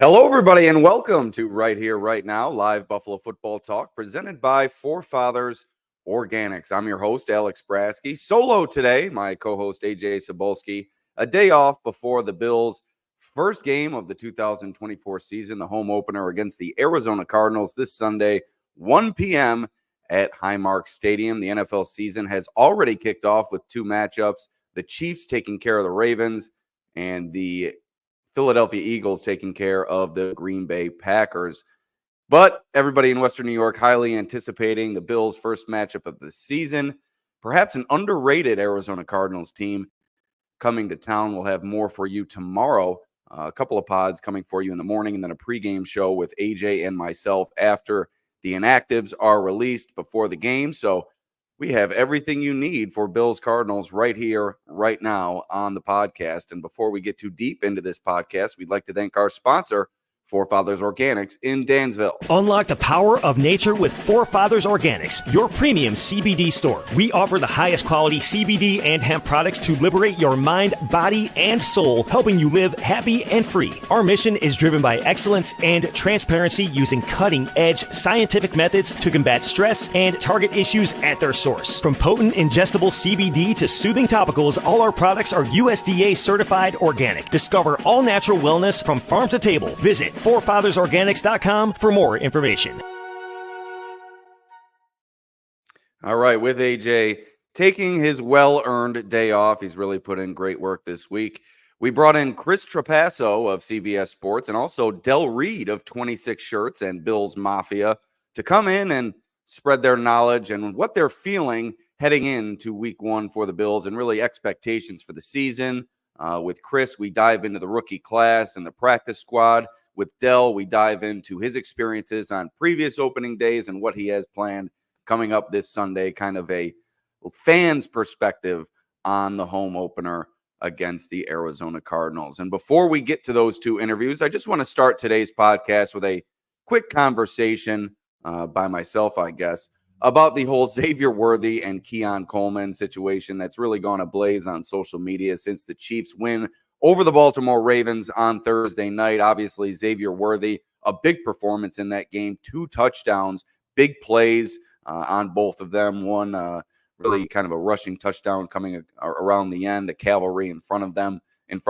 Hello, everybody, and welcome to Right Here, Right Now, live Buffalo football talk presented by Forefathers Organics. I'm your host, Alex Brasky. Solo today, my co-host, Ajay Cybulski, a day off before the Bills' first game of the 2024 season, the home opener against the Arizona Cardinals this Sunday, 1 p.m. at Highmark Stadium. The NFL season has already kicked off with two matchups, the Chiefs taking care of the Ravens and the Philadelphia Eagles taking care of the Green Bay Packers. But everybody in Western New York highly anticipating the Bills' first matchup of the season. Perhaps an underrated Arizona Cardinals team coming to town. We'll have more for you tomorrow. A couple of pods coming for you in the morning, and then a pregame show with AJ and myself after the inactives are released before the game. So we have everything you need for Bills Cardinals right here, right now on the podcast. And before we get too deep into this podcast, we'd like to thank our sponsor, Forefathers Organics in Dansville. Unlock the power of nature with Forefathers Organics, your premium CBD store. We offer the highest quality CBD and hemp products to liberate your mind, body, and soul, helping you live happy and free. Our mission is driven by excellence and transparency, using cutting-edge scientific methods to combat stress and target issues at their source. From potent ingestible CBD to soothing topicals, all our products are USDA certified organic. Discover all natural wellness from farm to table. Visit forefathersorganics.com for more information. All right, with AJ taking his well-earned day off, he's really put in great work this week. We brought in Chris Trapasso of CBS Sports and also Reid of 26 Shirts and Bills Mafia to come in and spread their knowledge and what they're feeling heading into week one for the Bills and really expectations for the season. With Chris, we dive into the rookie class and the practice squad. With Dell, we dive into his experiences on previous opening days and what he has planned coming up this Sunday, kind of a fan's perspective on the home opener against the Arizona Cardinals. And before we get to those two interviews, I just want to start today's podcast with a quick conversation by myself, I guess, about the whole Xavier Worthy and Keon Coleman situation that's really gone ablaze on social media since the Chiefs win over the Baltimore Ravens on Thursday night. Obviously, Xavier Worthy, a big performance in that game, 2 touchdowns, big plays on both of them. One really kind of a rushing touchdown coming around the end, a cavalry in front of him, and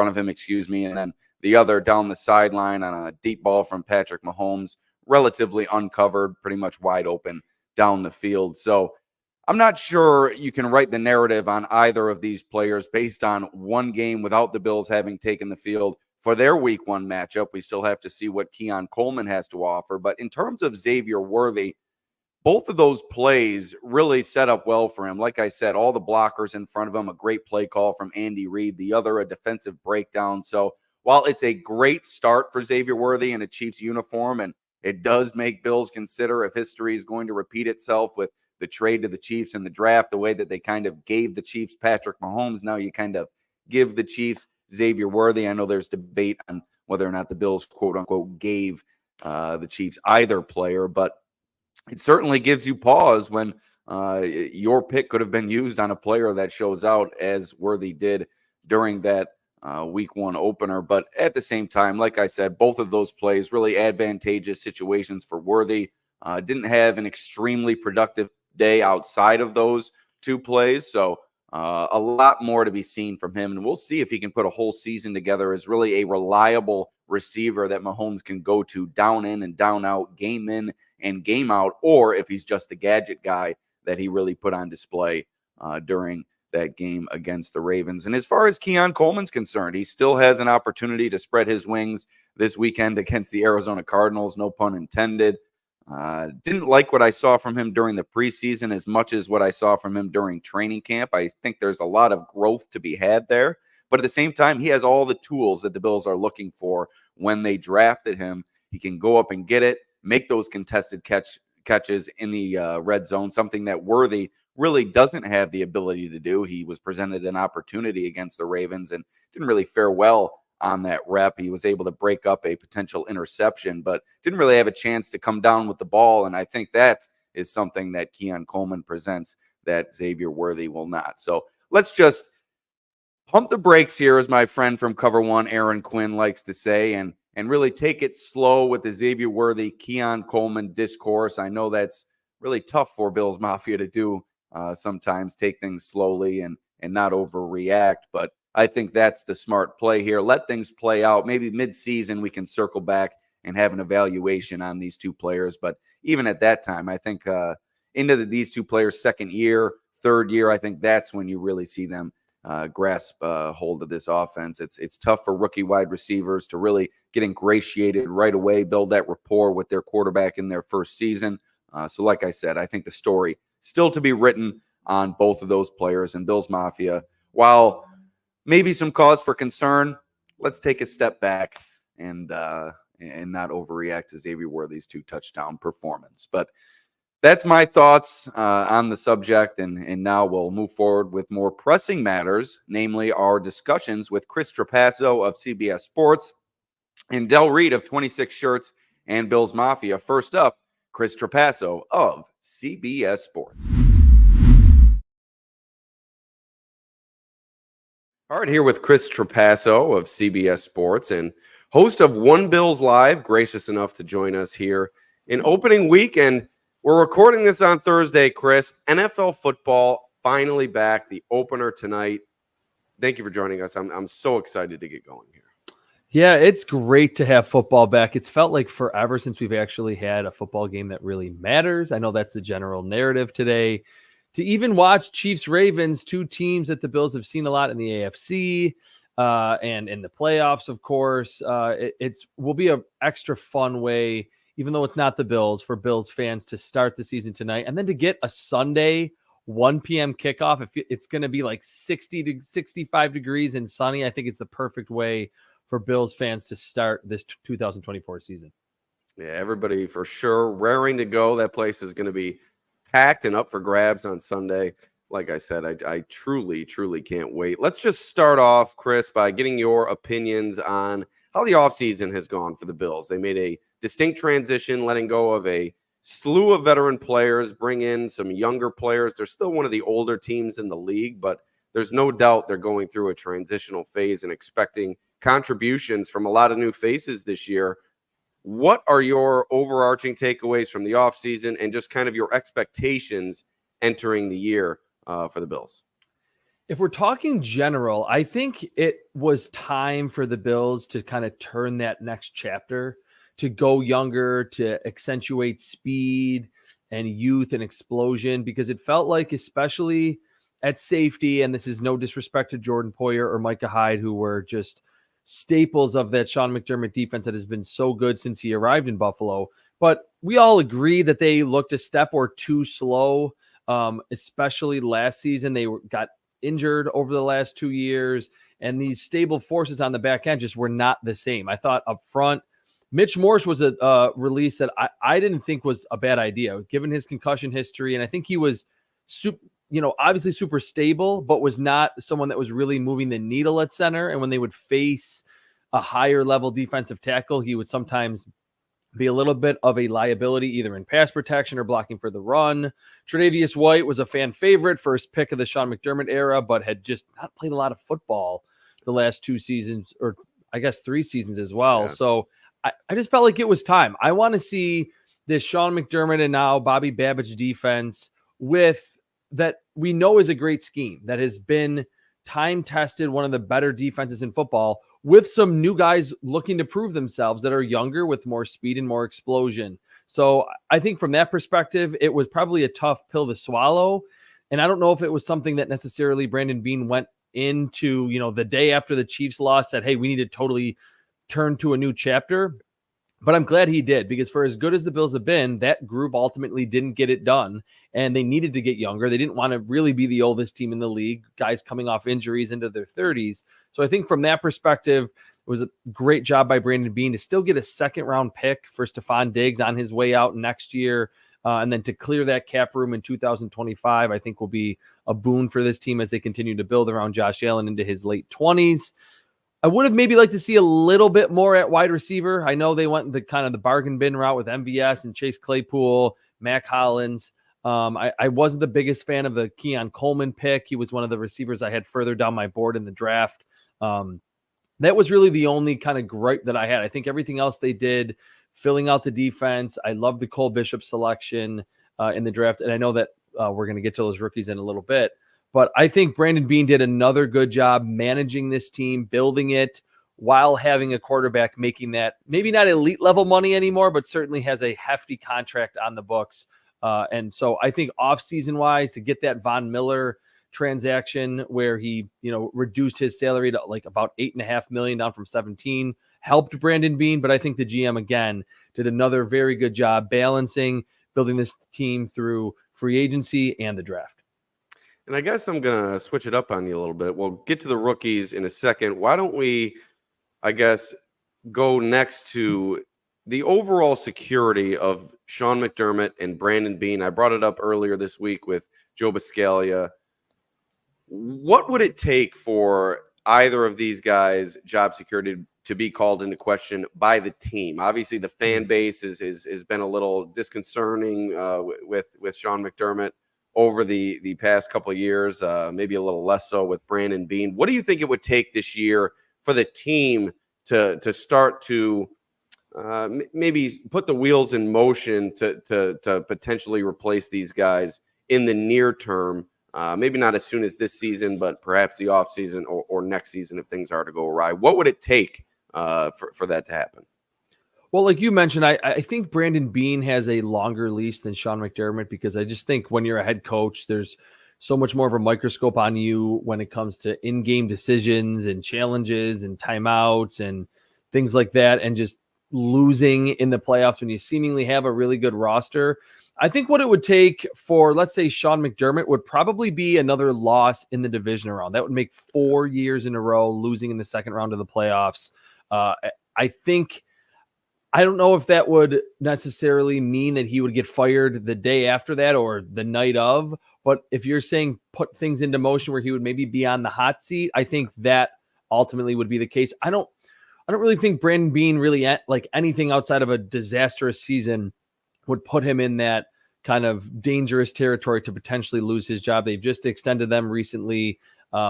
then the other down the sideline on a deep ball from Patrick Mahomes, relatively uncovered, pretty much wide open down the field. So I'm not sure you can write the narrative on either of these players based on one game without the Bills having taken the field for their week one matchup. We still have to see what Keon Coleman has to offer. But in terms of Xavier Worthy, both of those plays really set up well for him. Like I said, all the blockers in front of him, a great play call from Andy Reid, the other a defensive breakdown. So while it's a great start for Xavier Worthy in a Chiefs uniform, and it does make Bills consider if history is going to repeat itself with the trade to the Chiefs in the draft, the way that they kind of gave the Chiefs Patrick Mahomes, now you kind of give the Chiefs Xavier Worthy. I know there's debate on whether or not the Bills, quote unquote, gave the Chiefs either player, but it certainly gives you pause when your pick could have been used on a player that shows out as Worthy did during that week one opener. But at the same time, like I said, both of those plays really advantageous situations for Worthy. Didn't have an extremely productive day outside of those two plays. So a lot more to be seen from him. And we'll see if he can put a whole season together as really a reliable receiver that Mahomes can go to down in and down out, game in and game out, or if he's just the gadget guy that he really put on display during that game against the Ravens. And as far as Keon Coleman's concerned, he still has an opportunity to spread his wings this weekend against the Arizona Cardinals, no pun intended. Didn't like what I saw from him during the preseason as much as what I saw from him during training camp. I think there's a lot of growth to be had there. But at the same time, he has all the tools that the Bills are looking for when they drafted him. He can go up and get it, make those contested catches in the red zone, something that Worthy really doesn't have the ability to do. He was presented an opportunity against the Ravens and didn't really fare well on that rep. He was able to break up a potential interception, but didn't really have a chance to come down with the ball. And I think that is something that Keon Coleman presents that Xavier Worthy will not. So let's just pump the brakes here, as my friend from Cover One, Aaron Quinn, likes to say, and and really take it slow with the Xavier Worthy, Keon Coleman discourse. I know that's really tough for Bills Mafia to do sometimes, take things slowly and not overreact. But I think that's the smart play here. Let things play out. Maybe mid-season we can circle back and have an evaluation on these two players. But even at that time, I think into these two players' second year, third year, I think that's when you really see them grasp hold of this offense. It's tough for rookie wide receivers to really get ingratiated right away, build that rapport with their quarterback in their first season. So like I said, I think the story still to be written on both of those players. And Bills Mafia, while maybe some cause for concern, let's take a step back and not overreact to Xavier Worthy's 2-touchdown performance. But that's my thoughts on the subject, and now we'll move forward with more pressing matters, namely our discussions with Chris Trapasso of CBS Sports and Del Reid of 26 Shirts and Bills Mafia. First up, Chris Trapasso of CBS Sports. All right, here with Chris Trapasso of CBS Sports and host of One Bills Live, gracious enough to join us here in opening week. And we're recording this on Thursday, Chris. NFL football finally back, the opener tonight. Thank you for joining us. I'm so excited to get going here. Yeah, it's great to have football back. It's felt like forever since we've actually had a football game that really matters. I know that's the general narrative today. To even watch Chiefs-Ravens, two teams that the Bills have seen a lot in the AFC and in the playoffs, of course, will be an extra fun way, even though it's not the Bills, for Bills fans to start the season tonight. And then to get a Sunday 1 p.m. kickoff, if it's going to be like 60 to 65 degrees and sunny, I think it's the perfect way for Bills fans to start this 2024 season. Yeah, everybody for sure raring to go. That place is going to be packed and up for grabs on Sunday. Like I said, I truly, truly can't wait. Let's just start off, Chris, by getting your opinions on how the offseason has gone for the Bills. They made a distinct transition, letting go of a slew of veteran players, bring in some younger players. They're still one of the older teams in the league, but there's no doubt they're going through a transitional phase and expecting contributions from a lot of new faces this year. What are your overarching takeaways from the offseason and just kind of your expectations entering the year for the Bills? If we're talking general, I think it was time for the Bills to kind of turn that next chapter, to go younger, to accentuate speed and youth and explosion, because it felt like, especially at safety, and this is no disrespect to Jordan Poyer or Micah Hyde, who were just staples of that Sean McDermott defense that has been so good since he arrived in Buffalo. But we all agree that they looked a step or two slow, especially last season. They got injured over the last 2 years, and these stable forces on the back end just were not the same. I thought up front, Mitch Morse was a release that I didn't think was a bad idea, given his concussion history. And I think he was obviously super stable, but was not someone that was really moving the needle at center. And when they would face a higher level defensive tackle, he would sometimes be a little bit of a liability, either in pass protection or blocking for the run. Tre'Davious White was a fan favorite, first pick of the Sean McDermott era, but had just not played a lot of football the last 2 seasons, or I guess 3 seasons as well. Yeah. So I just felt like it was time. I want to see this Sean McDermott and now Bobby Babbitt defense with that we know is a great scheme that has been time-tested, one of the better defenses in football, with some new guys looking to prove themselves that are younger with more speed and more explosion. So I think from that perspective, it was probably a tough pill to swallow. And I don't know if it was something that necessarily Brandon Beane went into, the day after the Chiefs lost, said, hey, we need to totally turn to a new chapter. But I'm glad he did, because for as good as the Bills have been, that group ultimately didn't get it done, and they needed to get younger. They didn't want to really be the oldest team in the league, guys coming off injuries into their 30s. So I think from that perspective, it was a great job by Brandon Beane to still get a second-round pick for Stephon Diggs on his way out next year, and then to clear that cap room in 2025, I think will be a boon for this team as they continue to build around Josh Allen into his late 20s. I would have maybe liked to see a little bit more at wide receiver. I know they went the kind of the bargain bin route with MVS and Chase Claypool, Mac Hollins. I wasn't the biggest fan of the Keon Coleman pick. He was one of the receivers I had further down my board in the draft. That was really the only kind of gripe that I had. I think everything else they did, filling out the defense. I love the Cole Bishop selection in the draft. And I know that we're going to get to those rookies in a little bit. But I think Brandon Beane did another good job managing this team, building it, while having a quarterback making that maybe not elite level money anymore, but certainly has a hefty contract on the books. And so I think off-season wise, to get that Von Miller transaction where he, reduced his salary to like about $8.5 million down from 17, helped Brandon Beane. But I think the GM again did another very good job balancing, building this team through free agency and the draft. And I guess I'm going to switch it up on you a little bit. We'll get to the rookies in a second. Why don't we, I guess, go next to the overall security of Sean McDermott and Brandon Beane? I brought it up earlier this week with Joe Biscaglia. What would it take for either of these guys' job security to be called into question by the team? Obviously, the fan base has been a little disconcerting with Sean McDermott over the past couple of years, maybe a little less so with Brandon Beane. What do you think it would take this year for the team to start to maybe put the wheels in motion to potentially replace these guys in the near term? Maybe not as soon as this season, but perhaps the offseason or next season if things are to go awry. What would it take for that to happen? Well, like you mentioned, I think Brandon Beane has a longer leash than Sean McDermott, because I just think when you're a head coach, there's so much more of a microscope on you when it comes to in-game decisions and challenges and timeouts and things like that, and just losing in the playoffs when you seemingly have a really good roster. I think what it would take for, let's say, Sean McDermott would probably be another loss in the divisional round. That would make 4 years in a row losing in the second round of the playoffs. I don't know if that would necessarily mean that he would get fired the day after that or the night of, but if you're saying put things into motion where he would maybe be on the hot seat, I think that ultimately would be the case. I don't really think Brandon Beane really, like anything outside of a disastrous season, would put him in that kind of dangerous territory to potentially lose his job. They've just extended them recently.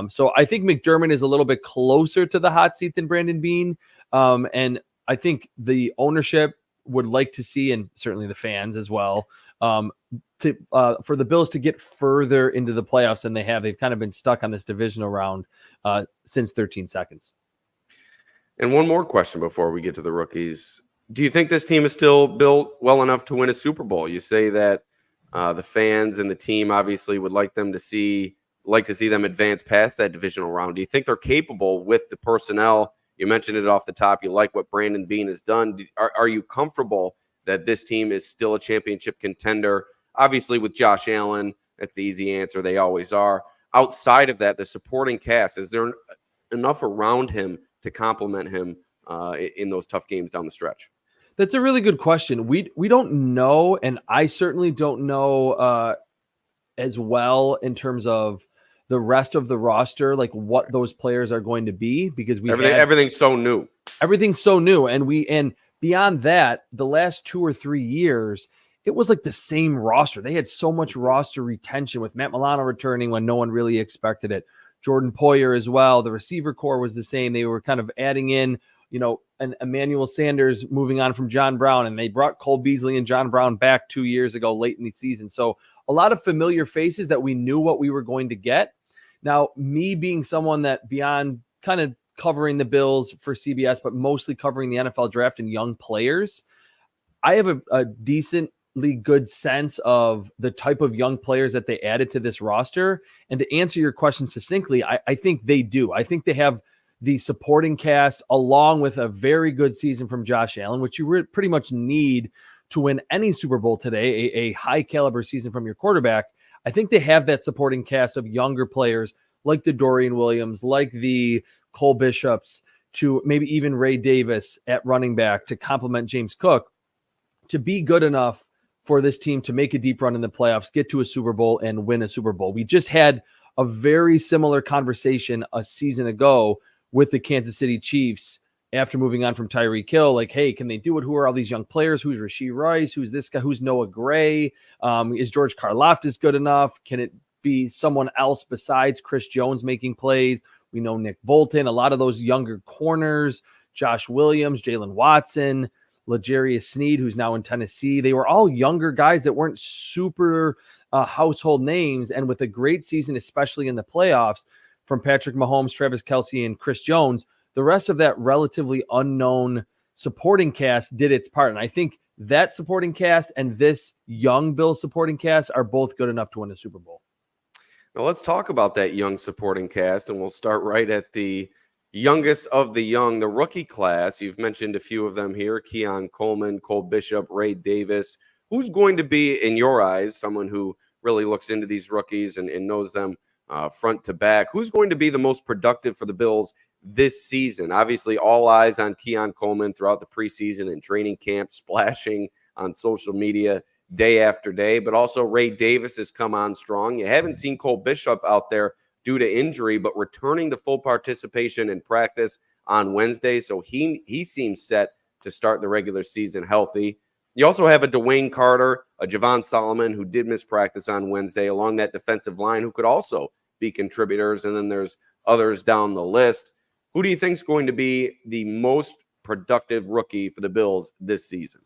So I think McDermott is a little bit closer to the hot seat than Brandon Beane. And I think the ownership would like to see, and certainly the fans as well, for the Bills to get further into the playoffs than they have. They've kind of been stuck on this divisional round since 13 seconds. And one more question before we get to the rookies. Do you think this team is still built well enough to win a Super Bowl? You say that the fans and the team obviously would like to see them advance past that divisional round. Do you think they're capable with the personnel? You mentioned it off the top. You like what Brandon Beane has done. Are you comfortable that this team is still a championship contender? Obviously, with Josh Allen, that's the easy answer. They always are. Outside of that, the supporting cast, is there enough around him to complement him in those tough games down the stretch? That's a really good question. We don't know, and I certainly don't know as well in terms of the rest of the roster, like what those players are going to be, because everything's so new. Everything's so new, and beyond that, the last 2 or 3 years, it was like the same roster. They had so much roster retention with Matt Milano returning when no one really expected it. Jordan Poyer as well. The receiver core was the same. They were kind of adding in, an Emmanuel Sanders moving on from John Brown, and they brought Cole Beasley and John Brown back 2 years ago late in the season. So a lot of familiar faces that we knew what we were going to get. Now, me being someone that beyond kind of covering the Bills for CBS, but mostly covering the NFL draft and young players, I have a decently good sense of the type of young players that they added to this roster. And to answer your question succinctly, I think they do. I think they have the supporting cast along with a very good season from Josh Allen, which you pretty much need to win any Super Bowl today, a high caliber season from your quarterback. I think they have that supporting cast of younger players like the Dorian Williams, like the Cole Bishops, to maybe even Ray Davis at running back to complement James Cook, to be good enough for this team to make a deep run in the playoffs, get to a Super Bowl, and win a Super Bowl. We just had a very similar conversation a season ago with the Kansas City Chiefs after moving on from Tyreek Hill. Like, hey, can they do it? Who are all these young players? Who's Rashee Rice? Who's this guy? Who's Noah Gray? Is George Karlaftis good enough? Can it be someone else besides Chris Jones making plays? We know Nick Bolton, a lot of those younger corners, Josh Williams, Jalen Watson, L'Jarius Sneed, who's now in Tennessee. They were all younger guys that weren't super household names. And with a great season, especially in the playoffs, from Patrick Mahomes, Travis Kelce, and Chris Jones, the rest of that relatively unknown supporting cast did its part. And I think that supporting cast and this young Bills supporting cast are both good enough to win a Super Bowl. Now let's talk about that young supporting cast, and we'll start right at the youngest of the young, the rookie class. You've mentioned a few of them here: Keon Coleman, Cole Bishop, Reid Davis. Who's going to be, in your eyes, someone who really looks into these rookies and knows them front to back, who's going to be the most productive for the Bills this season? Obviously, all eyes on Keon Coleman throughout the preseason and training camp, splashing on social media day after day, but also Reid Davis has come on strong. You haven't seen Cole Bishop out there due to injury, but returning to full participation in practice on Wednesday, so he seems set to start the regular season healthy. You also have a Dwayne Carter, a Javon Solomon, who did miss practice on Wednesday, along that defensive line, who could also be contributors, and then there's others down the list. Who do you think is going to be the most productive rookie for the Bills this season?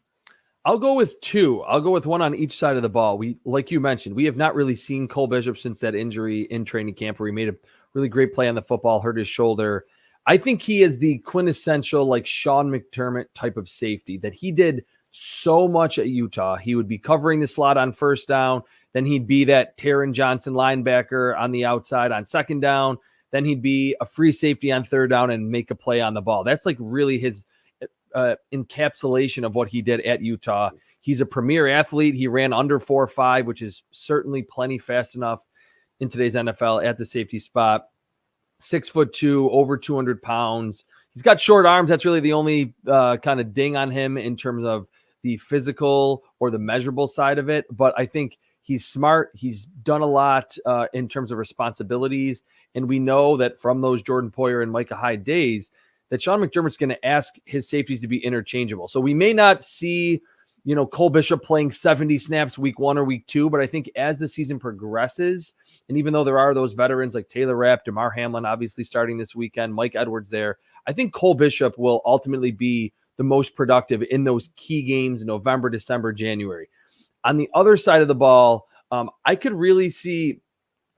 I'll go with two. I'll go with one on each side of the ball. Like you mentioned, we have not really seen Cole Bishop since that injury in training camp where he made a really great play on the football, hurt his shoulder. I think he is the quintessential like Sean McDermott type of safety, that he did so much at Utah. He would be covering the slot on first down. Then he'd be that Taron Johnson linebacker on the outside on second down. Then he'd be a free safety on third down and make a play on the ball. That's like really his encapsulation of what he did at Utah. He's a premier athlete. He ran under 4.5, which is certainly plenty fast enough in today's NFL at the safety spot. 6'2", over 200 pounds. He's got short arms. That's really the only kind of ding on him in terms of the physical or the measurable side of it. But I think he's smart. He's done a lot in terms of responsibilities. And we know that from those Jordan Poyer and Micah Hyde days, that Sean McDermott's going to ask his safeties to be interchangeable. So we may not see, Cole Bishop playing 70 snaps week 1 or week 2, but I think as the season progresses, and even though there are those veterans like Taylor Rapp, DeMar Hamlin, obviously starting this weekend, Mike Edwards there, I think Cole Bishop will ultimately be the most productive in those key games in November, December, January. On the other side of the ball, I could really see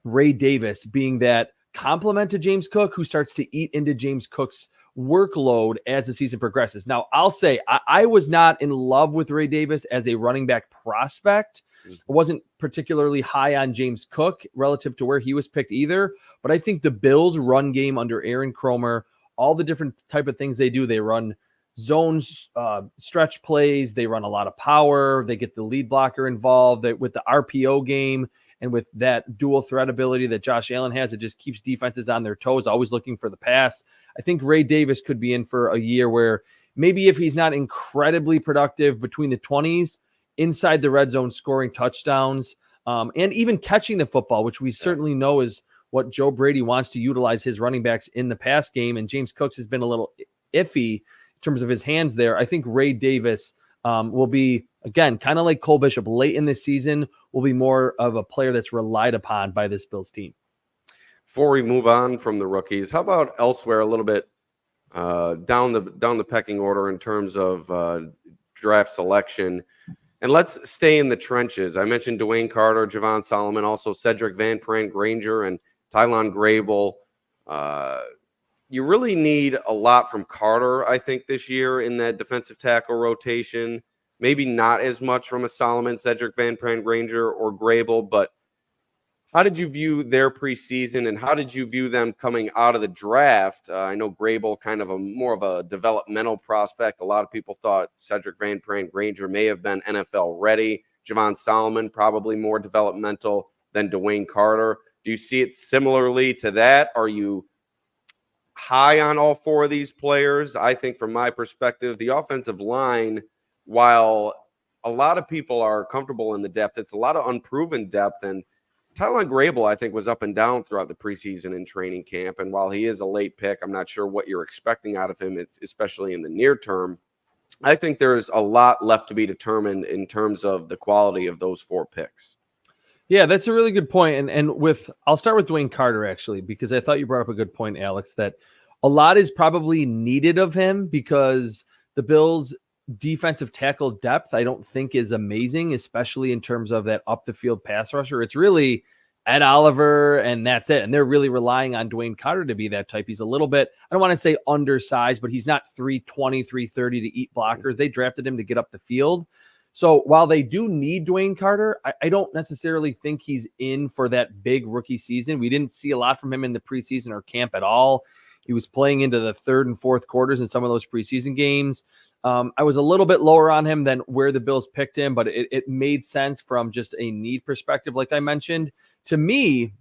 Reid Davis being that complement to James Cook, who starts to eat into James Cook's workload as the season progresses. Now, I'll say I was not in love with Reid Davis as a running back prospect. I wasn't particularly high on James Cook relative to where he was picked either, but I think the Bills' run game under Aaron Kromer, all the different type of things they do, they run zones, stretch plays, they run a lot of power, they get the lead blocker involved with the RPO game. And with that dual threat ability that Josh Allen has, it just keeps defenses on their toes, always looking for the pass. I think Reid Davis could be in for a year where maybe if he's not incredibly productive between the 20s, inside the red zone scoring touchdowns, and even catching the football, which we certainly know is what Joe Brady wants to utilize his running backs in the pass game. And James Cooks has been a little iffy in terms of his hands there. I think Reid Davis will be, again, kind of like Cole Bishop late in this season, will be more of a player that's relied upon by this Bills team. Before we move on from the rookies, how about elsewhere a little bit down the pecking order in terms of draft selection? And let's stay in the trenches. I mentioned Dwayne Carter, Javon Solomon, also Cedric Van Pran Granger and Tylon Grable. You really need a lot from Carter, I think, this year in that defensive tackle rotation. Maybe not as much from a Solomon, Cedric Van Pran Granger, or Grable, but how did you view their preseason, and how did you view them coming out of the draft? I know Grable kind of more of a developmental prospect. A lot of people thought Cedric Van Pran Granger may have been NFL ready. Javon Solomon probably more developmental than Dwayne Carter. Do you see it similarly to that? Are you high on all four of these players? I think from my perspective, the offensive line, while a lot of people are comfortable in the depth, it's a lot of unproven depth. And Tylon Grable, I think, was up and down throughout the preseason and training camp. And while he is a late pick, I'm not sure what you're expecting out of him, especially in the near term. I think there's a lot left to be determined in terms of the quality of those four picks. Yeah, that's a really good point. And I'll start with Dwayne Carter, actually, because I thought you brought up a good point, Alex, that a lot is probably needed of him because the Bills' defensive tackle depth, I don't think is amazing, especially in terms of that up the field pass rusher. It's really Ed Oliver and that's it. And they're really relying on Dwayne Carter to be that type. He's a little bit, I don't want to say undersized, but he's not 320, 330 to eat blockers. They drafted him to get up the field. So while they do need Dwayne Carter, I don't necessarily think he's in for that big rookie season. We didn't see a lot from him in the preseason or camp at all. He was playing into the third and fourth quarters in some of those preseason games. I was a little bit lower on him than where the Bills picked him, but it made sense from just a need perspective, like I mentioned. To me,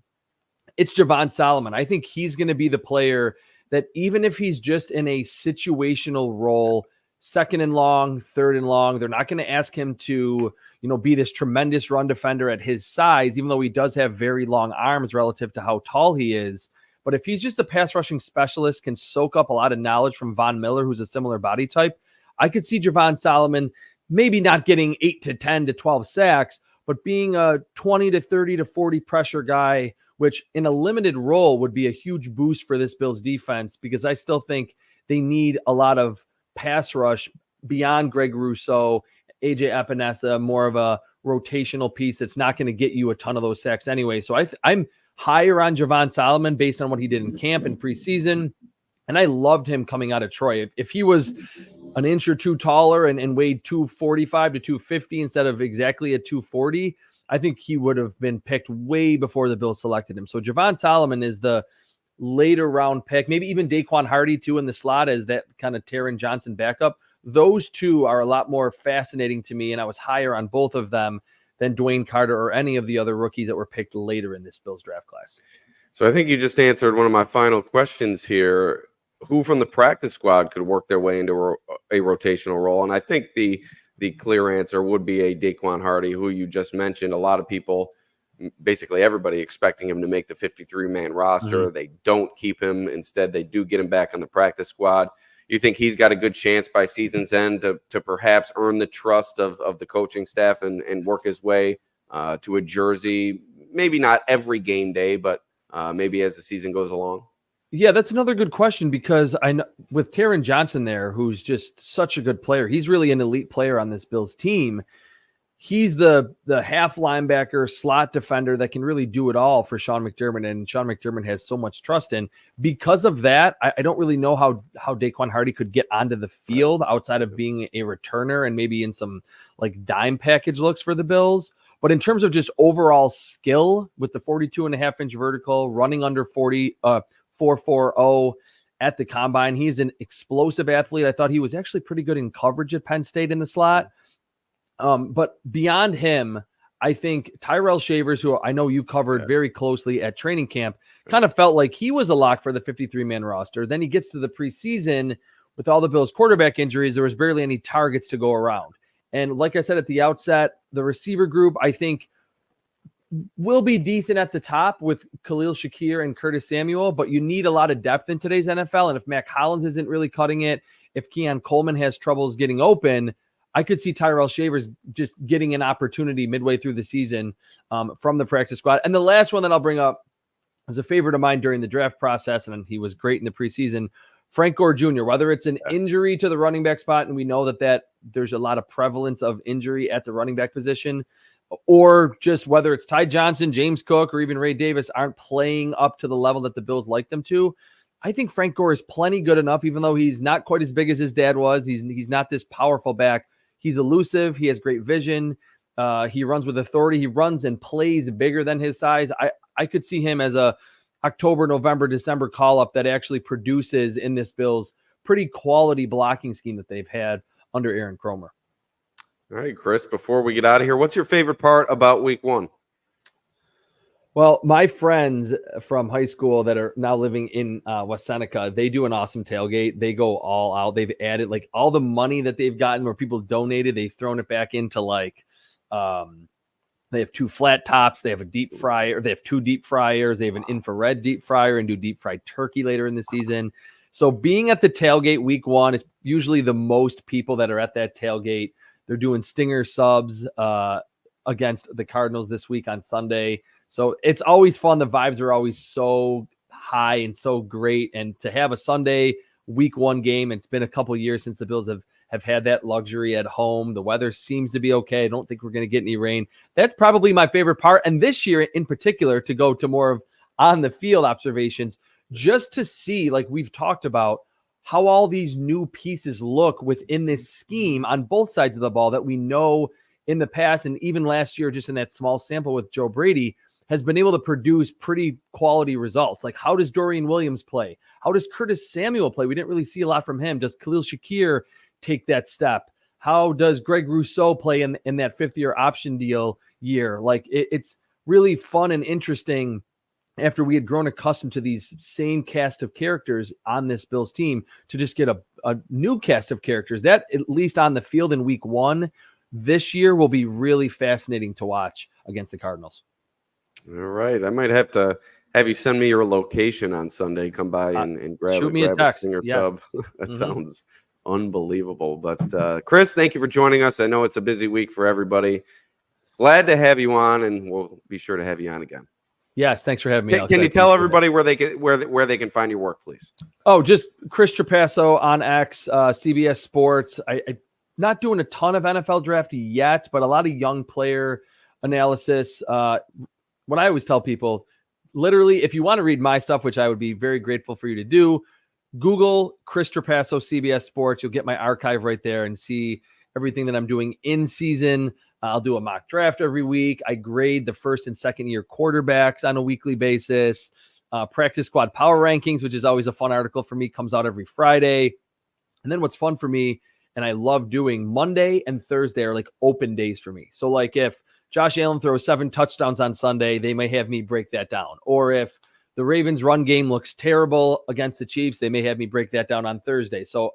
it's Javon Solomon. I think he's going to be the player that even if he's just in a situational role, second and long, third and long, they're not going to ask him to, be this tremendous run defender at his size, even though he does have very long arms relative to how tall he is. But if he's just a pass rushing specialist, can soak up a lot of knowledge from Von Miller, who's a similar body type, I could see Javon Solomon maybe not getting 8 to 10 to 12 sacks, but being a 20 to 30 to 40 pressure guy, which in a limited role would be a huge boost for this Bills defense, because I still think they need a lot of pass rush beyond Greg Rousseau, AJ Epinesa, more of a rotational piece that's not going to get you a ton of those sacks anyway. So I'm higher on Javon Solomon based on what he did in camp and preseason. And I loved him coming out of Troy. If he was an inch or two taller and weighed 245 to 250 instead of exactly a 240, I think he would have been picked way before the Bills selected him. So Javon Solomon is the later round pick, maybe even Daquan Hardy too in the slot as that kind of Taron Johnson backup. Those two are a lot more fascinating to me, and I was higher on both of them than Dwayne Carter or any of the other rookies that were picked later in this Bills draft class. So I think you just answered one of my final questions here. Who from the practice squad could work their way into a rotational role? And I think the clear answer would be a Daquan Hardy, who you just mentioned. A lot of people, basically everybody, expecting him to make the 53-man roster. Mm-hmm. They don't keep him. Instead, they do get him back on the practice squad. You think he's got a good chance by season's end to perhaps earn the trust of the coaching staff and work his way to a jersey? Maybe not every game day, but maybe as the season goes along. Yeah, that's another good question, because I know with Taron Johnson there, who's just such a good player, he's really an elite player on this Bills team. He's the half linebacker slot defender that can really do it all for Sean McDermott, and Sean McDermott has so much trust in. Because of that, I don't really know how Daquan Hardy could get onto the field outside of being a returner and maybe in some like dime package looks for the Bills. But in terms of just overall skill with the 42.5-inch vertical, running under 4.40 at the combine, he's an explosive athlete. I thought he was actually pretty good in coverage at Penn State in the slot. But beyond him, I think Tyrell Shavers, who I know you covered very closely at training camp, kind of felt like he was a lock for the 53-man roster. Then he gets to the preseason with all the Bills quarterback injuries. There was barely any targets to go around. And like I said at the outset, the receiver group, I think, will be decent at the top with Khalil Shakir and Curtis Samuel, but you need a lot of depth in today's NFL. And if Mac Hollins isn't really cutting it, if Keon Coleman has troubles getting open, I could see Tyrell Shavers just getting an opportunity midway through the season from the practice squad. And the last one that I'll bring up was a favorite of mine during the draft process, and he was great in the preseason, Frank Gore Jr., whether it's an injury to the running back spot, and we know that there's a lot of prevalence of injury at the running back position, or just whether it's Ty Johnson, James Cook, or even Ray Davis aren't playing up to the level that the Bills like them to. I think Frank Gore is plenty good enough, even though he's not quite as big as his dad was. He's not this powerful back. He's elusive. He has great vision. He runs with authority. He runs and plays bigger than his size. I could see him as a October, November, December call-up that actually produces in this Bills pretty quality blocking scheme that they've had under Aaron Kromer. All right, Chris, before we get out of here, what's your favorite part about week one? Well, my friends from high school that are now living in West Seneca, they do an awesome tailgate. They go all out. They've added like all the money that they've gotten where people donated. They've thrown it back into like they have 2 flat tops. They have a deep fryer. They have 2 deep fryers. They have an infrared deep fryer and do deep fried turkey later in the season. So being at the tailgate week one is usually the most people that are at that tailgate. They're doing stinger subs, a against the Cardinals this week on Sunday. So it's always fun. The vibes are always so high and so great. And to have a Sunday week 1 game, it's been a couple of years since the Bills have had that luxury at home. The weather seems to be okay. I don't think we're going to get any rain. That's probably my favorite part. And this year in particular, to go to more of on the field observations, just to see, like we've talked about, how all these new pieces look within this scheme on both sides of the ball that we know in the past, and even last year, just in that small sample with Joe Brady, has been able to produce pretty quality results. Like, how does Dorian Williams play? How does Curtis Samuel play? We didn't really see a lot from him. Does Khalil Shakir take that step? How does Greg Rousseau play in that 5th-year option deal year? Like, it's really fun and interesting after we had grown accustomed to these same cast of characters on this Bills team to just get a new cast of characters that, at least on the field in week 1 this year, will be really fascinating to watch against the Cardinals. All right. I might have to have you send me your location on Sunday. Come by and grab a Stinger tub. That sounds unbelievable. But Chris, thank you for joining us. I know it's a busy week for everybody. Glad to have you on, and we'll be sure to have you on again. Yes, thanks for having me. Can you tell everybody where they can find your work, please? Oh, just Chris Trapasso on X, CBS Sports. I not doing a ton of NFL draft yet, but a lot of young player analysis. What I always tell people, literally, if you want to read my stuff, which I would be very grateful for you to do, Google Chris Trapasso, CBS Sports. You'll get my archive right there and see everything that I'm doing in season. I'll do a mock draft every week. I grade the 1st and 2nd year quarterbacks on a weekly basis. Practice squad power rankings, which is always a fun article for me, comes out every Friday. And then what's fun for me, and I love doing, Monday and Thursday are like open days for me. So like if Josh Allen throws 7 touchdowns on Sunday, they may have me break that down. Or if the Ravens run game looks terrible against the Chiefs, they may have me break that down on Thursday. So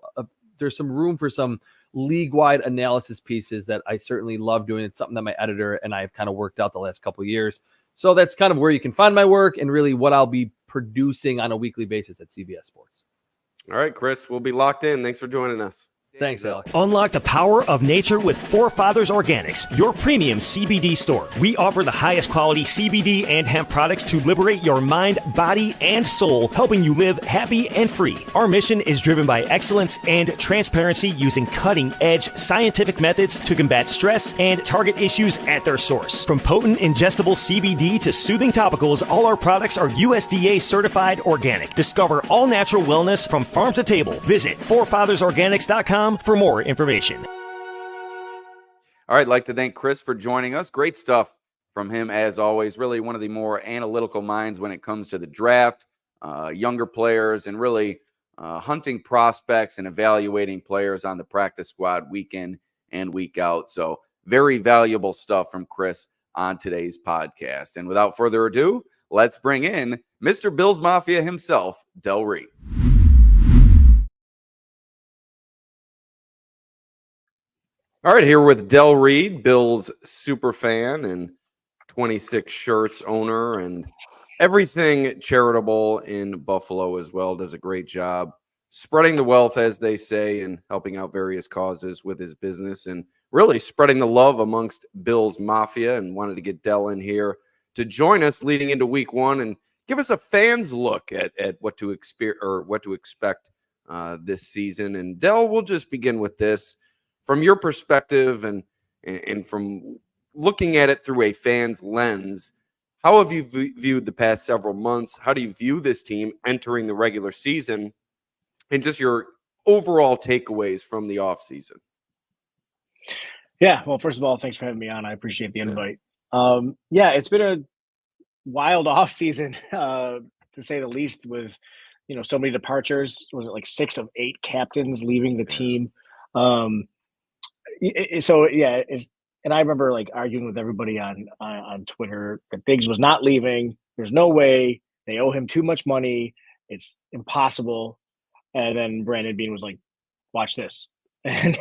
there's some room for some league-wide analysis pieces that I certainly love doing. It's something that my editor and I have kind of worked out the last couple of years. So that's kind of where you can find my work and really what I'll be producing on a weekly basis at CBS Sports. All right, Chris, we'll be locked in. Thanks for joining us. Thanks, Alex. Unlock the power of nature with Forefathers Organics, your premium CBD store. We offer the highest quality CBD and hemp products to liberate your mind, body, and soul, helping you live happy and free. Our mission is driven by excellence and transparency, using cutting-edge scientific methods to combat stress and target issues at their source. From potent ingestible CBD to soothing topicals, all our products are USDA certified organic. Discover all natural wellness from farm to table. Visit forefathersorganics.com for more information. All right, I'd like to thank Chris for joining us. Great stuff from him, as always. Really one of the more analytical minds when it comes to the draft, younger players, and really hunting prospects and evaluating players on the practice squad week in and week out. So very valuable stuff from Chris on today's podcast. And without further ado, let's bring in Mr. Bills Mafia himself, Del Reid. All right, here with Del Reid, Bills super fan and 26 shirts owner and everything charitable in Buffalo as well. Does a great job spreading the wealth, as they say, and helping out various causes with his business and really spreading the love amongst Bills Mafia. And wanted to get Del in here to join us leading into week 1 and give us a fan's look at what to expect this season. And Del, we'll just begin with this. From your perspective and from looking at it through a fan's lens, how have you viewed the past several months? How do you view this team entering the regular season, and just your overall takeaways from the offseason? Yeah, well, first of all, thanks for having me on. I appreciate the invite. It's been a wild offseason, to say the least, with so many departures. Was it like 6 of 8 captains leaving the team? And I remember like arguing with everybody on Twitter that Diggs was not leaving. There's no way. They owe him too much money. It's impossible. And then Brandon Beane was like, "Watch this." And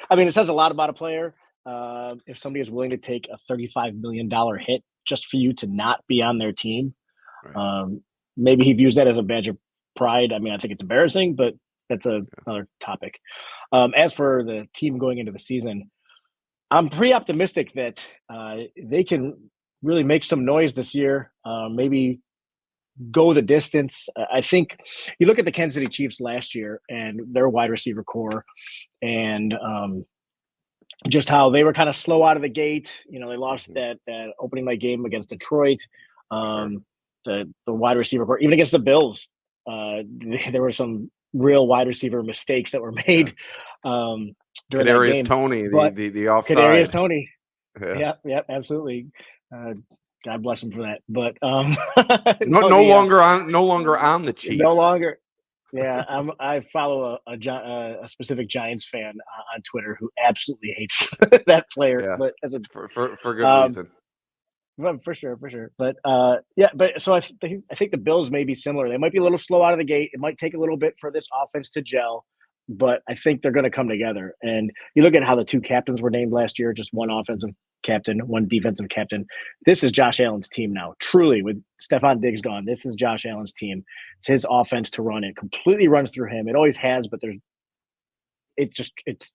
I mean, it says a lot about a player. If somebody is willing to take a $35 million hit just for you to not be on their team, right. Maybe he views that as a badge of pride. I mean, I think it's embarrassing, but that's another topic. As for the team going into the season, I'm pretty optimistic that they can really make some noise this year. Maybe go the distance. I think you look at the Kansas City Chiefs last year and their wide receiver core, and just how they were kind of slow out of the gate. They lost that opening night game against Detroit. The wide receiver core, even against the Bills, there were some real wide receiver mistakes that were made during that Kadarius game. Toney, But the offside. Kadarius Toney, Yeah. yeah, absolutely. God bless him for that. But no longer on the Chiefs. No longer. Yeah, I follow a specific Giants fan on Twitter who absolutely hates that player. Yeah. But as a for good reason. Well, for sure. But so I think the Bills may be similar. They might be a little slow out of the gate. It might take a little bit for this offense to gel, but I think they're going to come together. And you look at how the two captains were named last year, just one offensive captain, one defensive captain. This is Josh Allen's team now. Truly, with Stephon Diggs gone, this is Josh Allen's team. It's his offense to run. It completely runs through him. It always has, but it's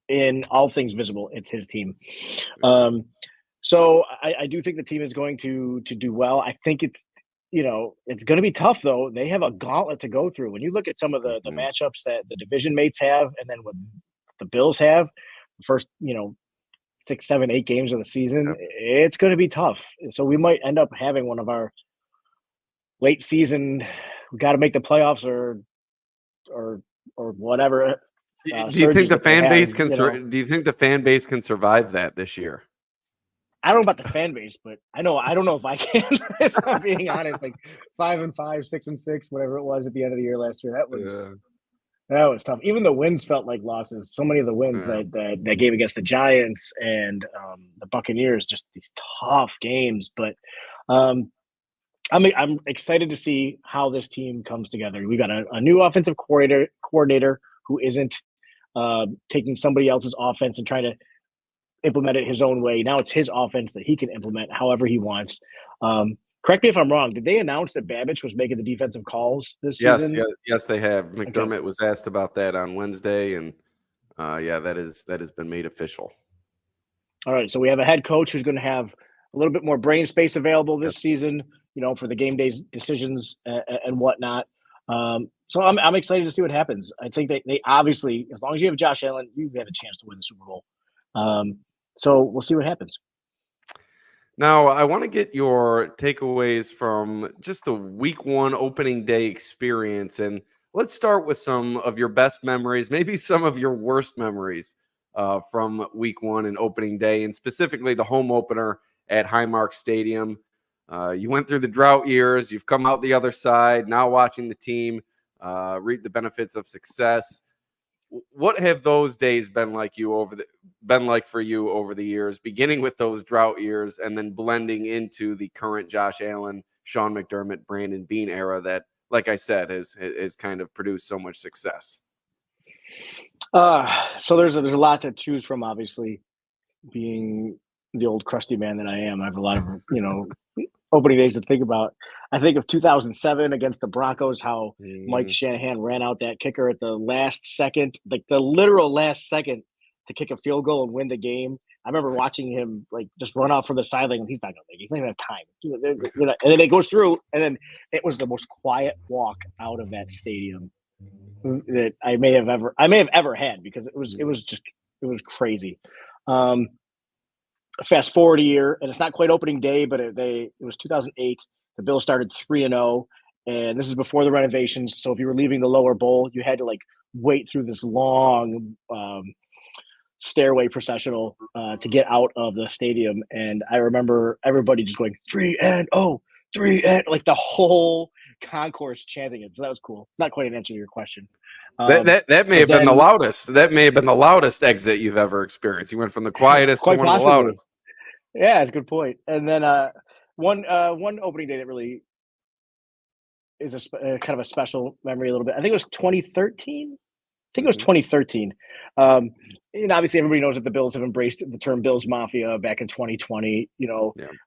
in all things visible. It's his team. So I do think the team is going to do well. I think it's going to be tough, though. They have a gauntlet to go through. When you look at some of the matchups that the division mates have, and then what the Bills have, the first 6, 7, 8 games of the season, it's going to be tough. So we might end up having one of our late season, we got to make the playoffs or whatever. Do you think the fan base can? Do you think the fan base can survive that this year? I don't know about the fan base, but I don't know if I can. If I'm being honest, like 5-5, 6-6, whatever it was at the end of the year last year, that was tough. Even the wins felt like losses. So many of the wins that game against the Giants and the Buccaneers, just these tough games. But I'm excited to see how this team comes together. We got a new offensive coordinator who isn't taking somebody else's offense and trying to implement it his own way. Now it's his offense that he can implement however he wants. Correct me if I'm wrong. Did they announce that Babbage was making the defensive calls this season? Yes, they have. McDermott was asked about that on Wednesday, and that has been made official. All right, so we have a head coach who's going to have a little bit more brain space available this season, for the game day decisions and whatnot. So I'm excited to see what happens. I think they obviously, as long as you have Josh Allen, you have a chance to win the Super Bowl. So we'll see what happens. Now, I want to get your takeaways from just the week 1 opening day experience. And let's start with some of your best memories, maybe some of your worst memories from week 1 and opening day, and specifically the home opener at Highmark Stadium. You went through the drought years. You've come out the other side, now watching the team reap the benefits of success. What have those days been like for you over the years, beginning with those drought years and then blending into the current Josh Allen, Sean McDermott, Brandon Beane era that, like I said, has kind of produced so much success? So there's a lot to choose from, obviously, being the old crusty man that I am. I have a lot of, opening days to think about. I think of 2007 against the Broncos, how Mike Shanahan ran out that kicker at the last second, like the literal last second, to kick a field goal and win the game. I remember watching him just run out from the sideline, and he's not going to make it. He's not going to have time. And then it goes through, and then it was the most quiet walk out of that stadium that I may have ever had, because it was crazy. Fast forward a year, and it's not quite opening day, but it was 2008. The Bills started 3-0, and this is before the renovations. So if you were leaving the lower bowl, you had to wait through this long stairway processional to get out of the stadium. And I remember everybody just going 3-0, 3-0, like the whole concourse chanting it. So that was cool. Not quite an answer to your question. That may have been the loudest. That may have been the loudest exit you've ever experienced. You went from the quietest to one of the loudest. Yeah, it's a good point. And then one opening day that really is kind of a special memory a little bit. I think it was 2013. And obviously everybody knows that the Bills have embraced the term Bills Mafia back in 2020,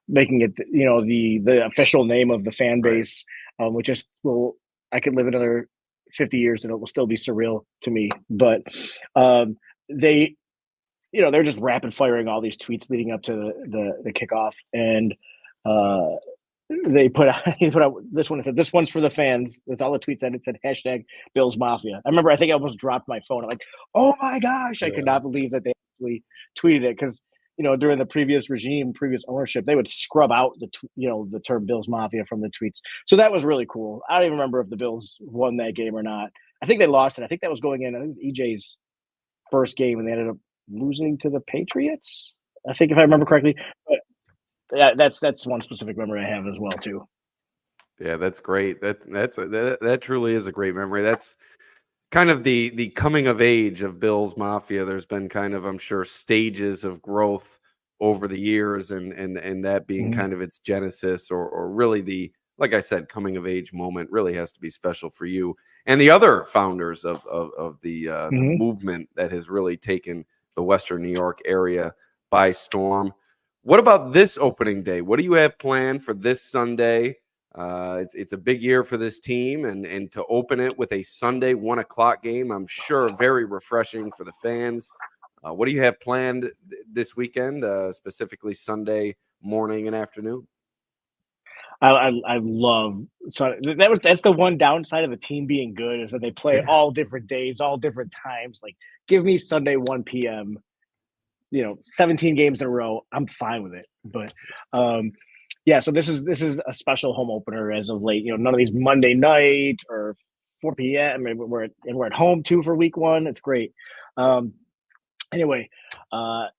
making it, the official name of the fan base, which is, I could live another 50 years and it will still be surreal to me. But they they're just rapid firing all these tweets leading up to the kickoff, and they put out this one. It said, "This one's for the fans." That's all the tweets said. It said hashtag Bills Mafia. I think I almost dropped my phone. I'm like, oh my gosh, I could not believe that they actually tweeted it, because during the previous regime, previous ownership, they would scrub out the term Bills Mafia from the tweets. So that was really cool. I don't even remember if the Bills won that game or not. I think they lost it. I think that was going in. I think it was EJ's first game, and they ended up losing to the Patriots, I think, if I remember correctly. But that's one specific memory I have as well too. Yeah, that's great. That truly is a great memory. That's kind of the coming of age of Bills Mafia. There's been kind of, I'm sure, stages of growth over the years, and that being kind of its genesis, or really like I said, coming of age moment really has to be special for you and the other founders of the movement that has really taken the Western New York area by storm. What about this opening day? What do you have planned for this Sunday? It's a big year for this team, and to open it with a Sunday 1:00 game, I'm sure very refreshing for the fans. What do you have planned this weekend, specifically Sunday morning and afternoon? I love, so that's the one downside of the team being good, is that they play all different days, all different times. Like, give me Sunday 1 p.m. 17 games in a row, I'm fine with it. But so this is a special home opener as of late. None of these Monday night or 4 p.m. I mean, we're at home too for week 1. It's great. Anyway, I'm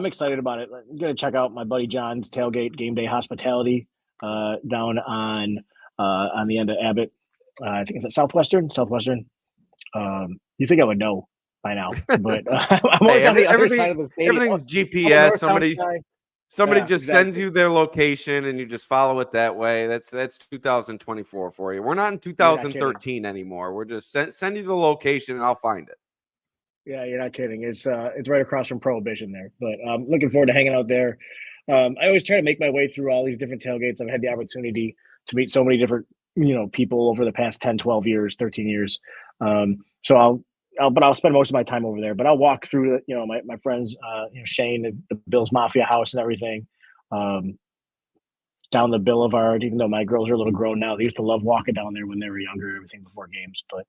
excited about it. I'm gonna check out my buddy John's tailgate game day hospitality down on the end of Abbott. I think it's at Southwestern. You think I would know by now, but I'm always on the other side of the stadium. Everything's GPS. Somebody just sends you their location, and you just follow it that way. That's 2024 for you. We're not in 2013 anymore. We're just send you the location, and I'll find it. Yeah, you're not kidding. It's right across from Prohibition there. But I'm looking forward to hanging out there. I always try to make my way through all these different tailgates. I've had the opportunity to meet so many different people over the past 10, 12 years, 13 years. So I'll spend most of my time over there. But I'll walk through my friends, Shane, the Bills Mafia house and everything, down the Boulevard. Even though my girls are a little grown now, they used to love walking down there when they were younger and everything before games. But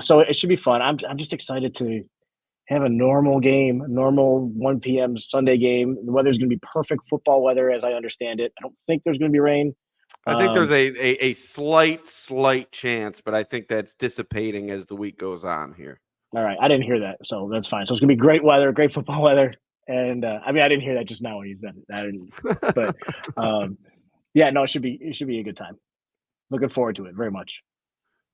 so it should be fun. I'm just excited to have a normal game, a normal 1 p.m. Sunday game. The weather's going to be perfect football weather, as I understand it. I don't think there's going to be rain. I think there's a slight chance, but I think that's dissipating as the week goes on here. All right. I didn't hear that, so that's fine. So it's going to be great weather, great football weather. And I didn't hear that just now when you said it. But it should be a good time. Looking forward to it very much.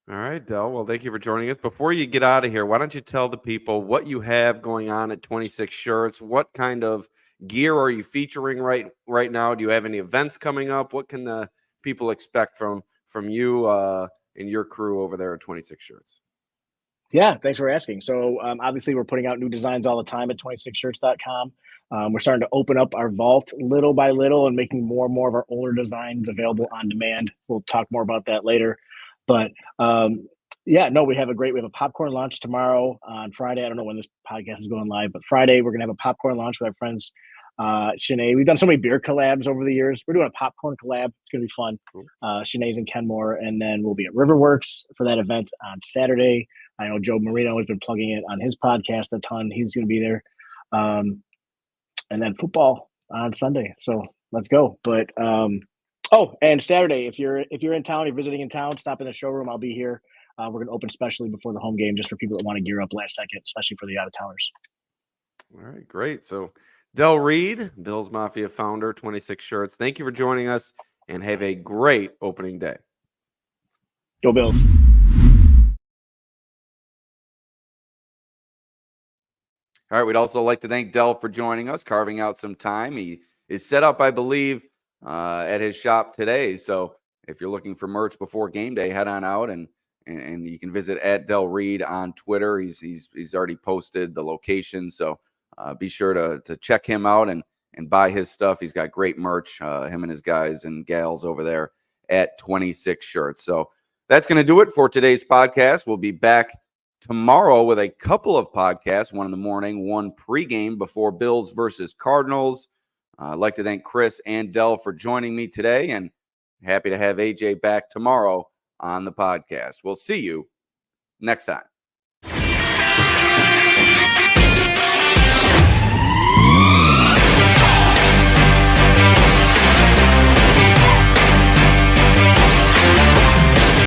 All right, Del. Well, thank you for joining us. Before you get out of here, why don't you tell the people what you have going on at 26 Shirts? What kind of gear are you featuring right now? Do you have any events coming up? What can the people expect from you and your crew over there at 26 Shirts? Yeah, thanks for asking. So obviously we're putting out new designs all the time at 26shirts.com. We're starting to open up our vault little by little and making more and more of our older designs available on demand. We'll talk more about that later. But we have a popcorn launch tomorrow on Friday. I don't know when this podcast is going live, but Friday we're going to have a popcorn launch with our friends Shanae. We've done so many beer collabs over the years. We're doing a popcorn collab. It's going to be fun. Shanae's in Kenmore, and then we'll be at Riverworks for that event on Saturday. I know Joe Marino has been plugging it on his podcast a ton. He's going to be there. And then football on Sunday. So let's go. But and Saturday, if you're in town, you're visiting in town, stop in the showroom. I'll be here. We're going to open specially before the home game, just for people that want to gear up last second, especially for the out-of-towners. All right, great. So Del Reid, Bills Mafia founder, 26 Shirts. Thank you for joining us, and have a great opening day. Go Bills. All right, we'd also like to thank Del for joining us, carving out some time. He is set up, I believe, at his shop today. So if you're looking for merch before game day, head on out and you can visit at Del Reid on Twitter. He's already posted the location, so be sure to check him out and buy his stuff. He's got great merch. Him and his guys and gals over there at 26 Shirts. So that's going to do it for today's podcast. We'll be back tomorrow with a couple of podcasts, one in the morning, one pregame before Bills versus Cardinals. I'd like to thank Chris and Del for joining me today, and happy to have AJ back tomorrow on the podcast. We'll see you next time.